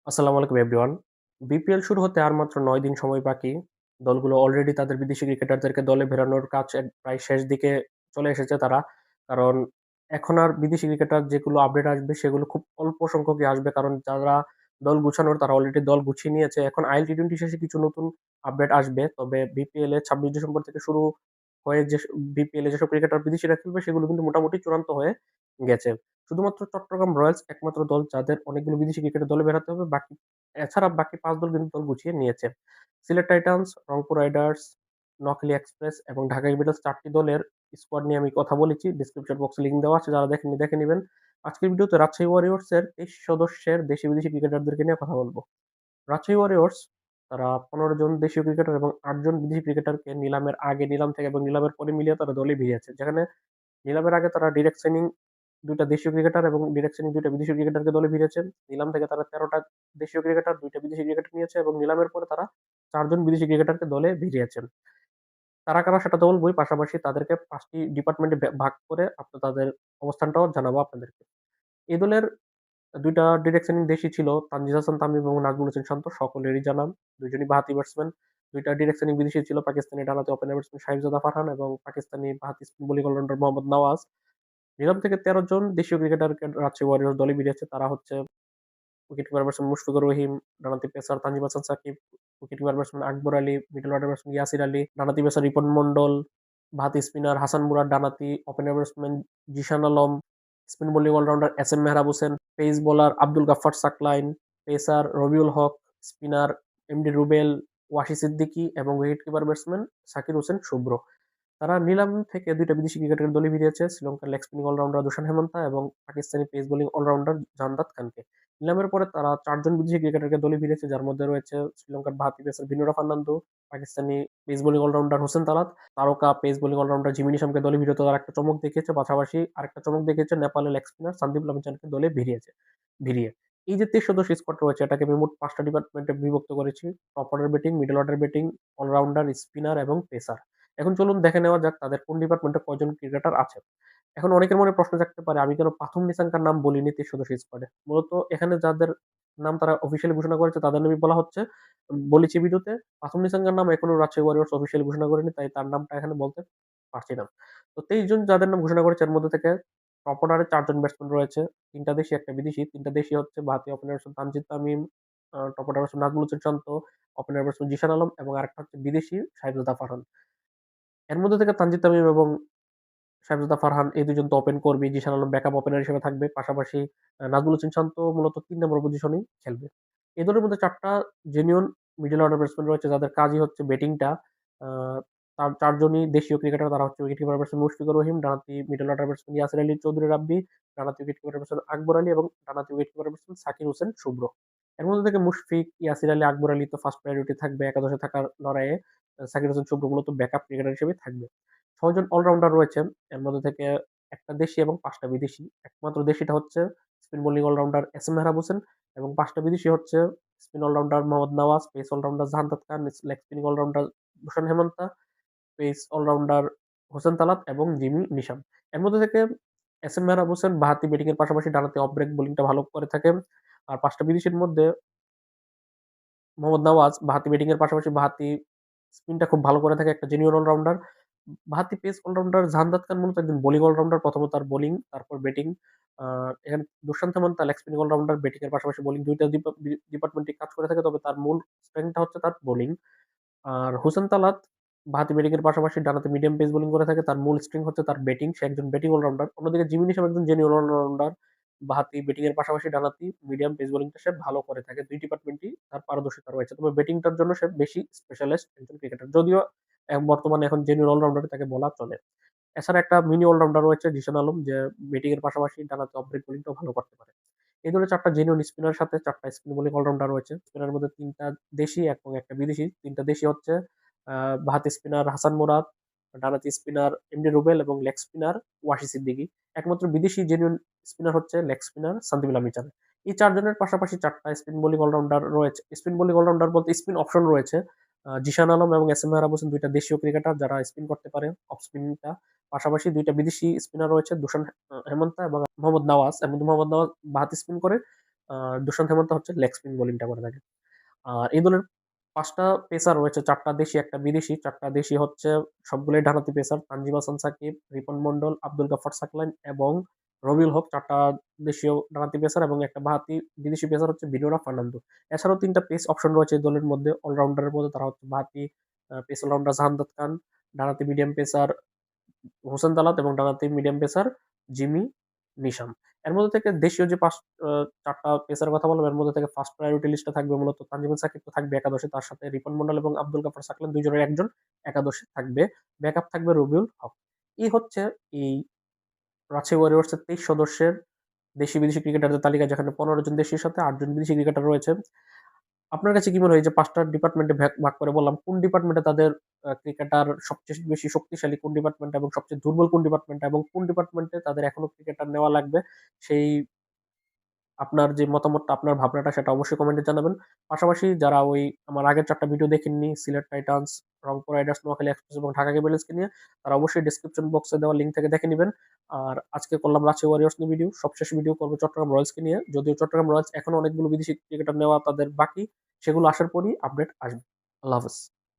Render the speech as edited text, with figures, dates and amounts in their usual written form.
আসসালামু আলাইকুম everyone. BPL শুরু হতে আর মাত্র ৯ দিন সময় বাকি। দলগুলো অলরেডি তাদের বিদেশি ক্রিকেটারদেরকে দলে ফেরানোর কাজ প্রায় শেষ দিকে চলে এসেছে তারা। কারণ এখন আর বিদেশি ক্রিকেটার যেগুলো আপডেট আসবে সেগুলো খুব অল্প সংখ্যকই আসবে। কারণ যারা দল গুছানোর তারা অলরেডি দল গুছিয়ে নিয়েছে। এখন আইএল টি-20 শেষে কিছু নতুন আপডেট আসবে। তবে বিপিএল এ ২৬ ডিসেম্বর থেকে শুরু হয়ে বিপিএল এ যেসব ক্রিকেটার বিদেশিরা খেলবে সেগুলো কিন্তু মোটামুটি চূড়ান্ত হয়ে গেছে। শুধুমাত্র চট্টগ্রাম রয়্যালস একমাত্র দল যাদের অনেকগুলো বিদেশি ক্রিকেটার দলে বেরাতে হবে। এছাড়া বাকি ৫ দল কিন্তু দল গুছিয়ে নিয়েছে। Sylhet Titans, Rangpur Riders, Noakhali express এবং ঢাকা ক্যাপিটালস ৪ টি দলের স্কোয়াড নিয়ে আমি কথা বলেছি। ডেসক্রিপশন বক্সে লিংক দেওয়া আছে। যারা দেখেননি দেখে নিবেন। আজকের ভিডিওতে রাজশাহী ওয়ারিয়র্সের ২৩ সদস্যের দেশি-বিদেশি ক্রিকেটারদেরকে নিয়ে কথা বলব। রাজশাহী ওয়ারিয়র্স তারা ১৫ জন দেশীয় ক্রিকেটার এবং ৮ জন বিদেশি ক্রিকেটারকে নিলামের আগে, নিলাম থেকে এবং নিলামের পরে মিলিয়ে তারা দলে ভিড়িয়েছে। যেখানে নিলামের আগে তারা ডিরেক্ট সাইনিং ২ টা দেশীয় ক্রিকেটার এবং ডিরেক্ট সাইনিং ২ টা বিদেশি ক্রিকেটারকে দলে ভিড়িয়েছেন। নিলাম থেকে তারা ১৩ টা দেশীয় ক্রিকেটার, ২ টা বিদেশি ক্রিকেটার নিয়েছে এবং নিলামের পরে তারা ৪ জন বিদেশি ক্রিকেটারকে দলে ভিড়িয়েছেন। কারা, কারা সেটা তো বলবই। পাশাপাশি তাদেরকে ৫ টি ডিপার্টমেন্টে ভাগ করে তাদের অবস্থানটাও জানাবো আপনাদেরকে। এই দলের ২ টা ডিরেক্ট সাইনিং দেশী ছিল তানজিদ হাসান তামিম এবং নাজমুল হোসেন শান্ত, সকলেরই জানা। ২ জনই বাঁহাতি ব্যাটসম্যান। ২ টা ডিরেক্ট সাইনিং বিদেশী ছিল পাকিস্তানি ডানহাতি ওপেনার ব্যাটসম্যান শাহিবজাদা ফারহান এবং পাকিস্তানি বাঁহাতি spin bowling allrounder Mohammad Nawaz. নিলাম থেকে ১৩ জন দেশীয় ক্রিকেটারকে রাজশাহী ওয়ারিয়র্স দলে ভিড়িয়েছে। তারা হচ্ছে wicket keeper batsman Mushfiqur Rahim, ডানহাতি pacer Tanzim Hasan Sakib, wicket keeper batsman Akbar Ali, middle order batsman Yasir Ali, ডানহাতি পেসার রিপন মন্ডল, বাঁহাতি স্পিনার হাসান মুরাদ, ডানহাতি opener batsman Zishan Alam, spin bowling allrounder S M Mehrab Hossain, pace bowler Abdul Gaffar Saqlain, pacer Robiul Haque, spinner MD Rubel, Wasi Siddiqui এবং wicket keeper batsman Shakir Hossain Shuvo. তারা নিলাম থেকে ২ টা বিদেশি ক্রিকেটারের দলে ভিড়িয়েছে শ্রীলঙ্কার লেগ স্পিনিং অলরাউন্ডার দুশান হেমন্তা এবং পাকিস্তানি পেস বোলিং অলরাউন্ডার জানদাত খানকে। নিলামের পরে তারা ৪ জন বিদেশি ক্রিকেটারকে দলে ভিড়িয়েছে, যার মধ্যে রয়েছে শ্রীলঙ্কার বাঁহাতি পেসার ভিনোরা ফার্নান্দো, পাকিস্তানি pace bowling allrounder Hussain Talat, তারকা পেস বোলিং অলরাউন্ডার জিমি নিশামকে দলে ভিড়িয়ে তারা একটা চমক দেখিয়েছে। পাশাপাশি আরেকটা চমক দেখিয়েছে নেপালের লেগ স্পিনার সন্দীপ লামিচানকে দলে ভিড়িয়ে। এই যে ২৩ সদস্য স্কোয়াড রয়েছে এটাকে আমি মোট ৫ টা ডিপার্টমেন্টে বিভক্ত করেছি। Top order batting, middle order batting, allrounder, spinner এবং পেসার। এখন চলুন দেখে নেওয়া যাক তাদের কোন ডিপার্টমেন্টে কয়জন ক্রিকেটার আছে। এখন অনেকের মনে প্রশ্ন জাগতে পারে আমি কেন প্রাথম নিসাঙ্কার নাম বলিনি ৩০ সদস্য স্কোয়াডে। মূলত এখানে যাদের নাম তারা অফিসিয়ালি ঘোষণা করেছে তাদের নামই বলা হচ্ছে। বলেছি ভিডিওতে প্রাথম নিসাঙ্কার নাম এখনো রাজশাহী ওয়ারিয়র্স অফিসিয়ালি ঘোষণা করেনি, তাই তার নামটা এখানে বলতে পারছি না। তো ২৩ জন যাদের নাম ঘোষণা করেছে এর মধ্যে থেকে টপ অর্ডারে ৪ জন ব্যাটসম্যান রয়েছে। ৩ টা দেশি, ১ টা বিদেশি। ৩ টা দেশি হচ্ছে বাঁহাতি opener batsman Tanzid Tamim, top order batsman Najmul Hossain Shanto, opener batsman Zishan Alam এবং আরেকটা হচ্ছে বিদেশি শাহিবজাদা ফারহান। এর মধ্যে থেকে তানজিদ তামিম এবং শামসুদ্দা ফারহান এই ২ জন তো ওপেন করবেই। জিশান আলম ব্যাকআপ ওপেনার হিসেবে থাকবে। পাশাপাশি নাজমুল হোসেন শান্ত মূলত ৩ নম্বর পজিশনেই খেলবে। এই দলের মধ্যে ৪ টা জেনুইন মিডল অর্ডার ব্যাটসম্যান রয়েছে যাদের কাজই হচ্ছে ব্যাটিংটা। আ তার ৪ জনই দেশীয় ক্রিকেটার। তারা হচ্ছে wicket keeper batsman Mushfiqur Rahim, ডানহাতি middle order batsman Yasir Ali Chowdhury Rabbi, ডানহাতি wicket keeper batsman Akbar Ali এবং ডানহাতি wicket keeper batsman Shakir Hossain Shuvo. এর মধ্যে থেকে মুশফিক, ইয়াসির আলী, আকবর আলী তো ফার্স্ট প্রায়োরিটি থাকবে একাদশে থাকার লড়াইয়ে। সাকির হোসেন শুভ্র মূলত ব্যাকআপ ক্রিকেটার হিসেবেই থাকবে। ৬ জন অলরাউন্ডার রয়েছেন। এর মধ্যে থেকে ১ টা দেশি এবং ৫ টা বিদেশি। একমাত্র দেশিটা হচ্ছে spin bowling allrounder S M Mehrab Hossain এবং ৫ টা বিদেশি হচ্ছে spin allrounder Mohammad Nawaz, pace allrounder Jahandad Khan, leg spinning allrounder Dushan Hemantha, pace allrounder Hussain Talat এবং জিমি নিশাম। এর মধ্যে থেকে এস এম মেহরাব হোসেন বাঁহাতি ব্যাটিং এর পাশাপাশি ডানহাতে অফ ব্রেক বোলিংটা ভালো করে থাকেন। আর ৫ টা বিদেশির মধ্যে মোহাম্মদ নওয়াজ বাঁহাতি ব্যাটিং এর পাশাপাশি বাঁহাতি স্পিনটা খুব ভালো করে থাকে, একটা জেনুইন অলরাউন্ডার। বাঁহাতি পেস অলরাউন্ডার জাহান্দাত খান মূলত একজন বোলিং অলরাউন্ডার। প্রথমত তার বোলিং, তারপর ব্যাটিং। আ এখানে দুষ্যন্ত হেমন্ত লেগ স্পিনিং অলরাউন্ডার, ব্যাটিং এর পাশাপাশি বোলিং ২ টা ডিপার্টমেন্টেই কাজ করে থাকে। তবে তার মূল স্ট্রেংথ টা হচ্ছে তার বোলিং। আর হোসেন তালাত বাঁহাতি ব্যাটিং এর পাশাপাশি ডানহাতে মিডিয়াম পেস বোলিং করে থাকে। তার মূল স্ট্রেংথ হচ্ছে তার ব্যাটিং। সে একজন ব্যাটিং অলরাউন্ডার। অন্যদিকে জিমি নিশাম একজন জেনুইন অলরাউন্ডার। বাঁহাতি ব্যাটিং এর পাশাপাশি ডানহাতি মিডিয়াম পেস বোলিংটা সে ভালো করে থাকে। ২ ডিপার্টমেন্টেই তার পারদর্শিতা রয়েছে। তবে ব্যাটিংটার জন্য সে বেশি স্পেশালিস্ট একজন ক্রিকেটার। যদিও বর্তমানে এখন জেনুইন অলরাউন্ডার তাকে বলা চলে। এছাড়া একটা মিনি অলরাউন্ডার রয়েছে জিশান আলম যে ব্যাটিং এর পাশাপাশি ডানহাতে অফ ব্রেক বোলিংটাও ভালো করতে পারে। এই দলে ৪ টা জেনুইন স্পিনার সাথে ৪ টা স্পিন বোলিং অলরাউন্ডার রয়েছে। স্পিনারের মধ্যে ৩ টা দেশি এবং ১ টা বিদেশি। ৩ টা দেশি হচ্ছে আ বাঁহাতি স্পিনার হাসান মুরাদ, ডানহাতি স্পিনার এমডি রুবেল এবং লেগ স্পিনার ওয়াসি সিদ্দিকী। একমাত্র বিদেশি জেনুইন স্পিনার হচ্ছে লেগ স্পিনার সানজিব লামিচান। এই ৪ জনের পাশাপাশি ৪ টা স্পিন বোলিং অলরাউন্ডার রয়েছে। স্পিন বোলিং অলরাউন্ডার বলতে স্পিন অপশন রয়েছে। জিশান আলম এবং এস এম মেহরাব হোসেন ২ টা দেশীয় ক্রিকেটার যারা স্পিন করতে পারে অফ স্পিনটা। পাশাপাশি ২ টা বিদেশি স্পিনার রয়েছে দুশান হেমন্তা এবং মোহাম্মদ নওয়াজ। এর মধ্যে মোহাম্মদ নওয়াজ বাঁহাতি স্পিন করে। দুষ্যন্ত হেমন্ত হচ্ছে লেগ স্পিন বোলিংটা করে থাকে। আর এই দলের ৫ টা পেসার রয়েছে, ৪ টা দেশি, ১ টা বিদেশি। ৪ টা দেশি হচ্ছে সবগুলোই ডানহাতি পেসার। তানজিম হাসান সাকিব, রিপন মন্ডল, আব্দুল গাফফার সাকলাইন এবং রবিউল হক ৪ টা দেশীয় ডানহাতি পেসার এবং একটা বাঁহাতি বিদেশি পেসার হচ্ছে ভিনোরা ফার্নান্দো। এছাড়াও ৩ টা পেস অপশন রয়েছে এই দলের মধ্যে অলরাউন্ডারের মধ্যে। তারা হচ্ছে বাঁহাতি পেস অলরাউন্ডার জাহানদাদ খান, ডানহাতি মিডিয়াম পেসার হোসেন তালাত এবং ডানহাতি মিডিয়াম পেসার জিমি নিশাম। এর মধ্যে থেকে দেশীয় যে ৪ টা পেসারের কথা বললাম, এর মধ্যে থেকে ফার্স্ট প্রায়োরিটি লিস্টে থাকবে মূলত তানজিম সাকিব তো থাকবে একাদশে। তার সাথে রিপন মন্ডল এবং আব্দুল গাফফার সাকলাইন ২ জনের একজন একাদশে থাকবে। ব্যাকআপ থাকবে রবিউল হক। এই হচ্ছে এই রাজশাহী ওয়ারিয়র্সের ২৩ সদস্যের দেশি বিদেশি ক্রিকেটারদের তালিকা, যেখানে ১৫ জন দেশির সাথে ৮ জন বিদেশি ক্রিকেটার রয়েছে। আপনার কাছে কি মনে হয় যে ৫ টা ডিপার্টমেন্টে ভাগ করে বললাম, কোন ডিপার্টমেন্টে তাদের ক্রিকেটার সবচেয়ে বেশি শক্তিশালী কোন ডিপার্টমেন্টে এবং সবচেয়ে দুর্বল কোন ডিপার্টমেন্টে এবং কোন ডিপার্টমেন্টে তাদের এখনো ক্রিকেটার নেওয়া লাগবে, সেই আপনার যে মতামতটা, আপনার ভাবনাটা সেটা অবশ্যই কমেন্টে জানাবেন। পাশাপাশি যারা ওই আমার আগের ৪ টা ভিডিও দেখেননি Sylhet Titans, Rangpur Riders, Noakhali express এবং ঢাকা ক্যাপিটালসকে নিয়ে, তারা অবশ্যই ডেসক্রিপশন বক্সে দেওয়া লিঙ্ক থেকে দেখে নিবেন। আর আজকে করলাম রাজশাহী ওয়ারিয়র্স নিয়ে ভিডিও, সবশেষ ভিডিও করবো চট্টগ্রাম রয়্যালসকে নিয়ে। যদিও চট্টগ্রাম রয়্যালস এখনো অনেকগুলো বিদেশি ক্রিকেটার নেওয়া তাদের বাকি, সেগুলো আসার পরই আপডেট আসবে। আল্লাহ হাফেজ।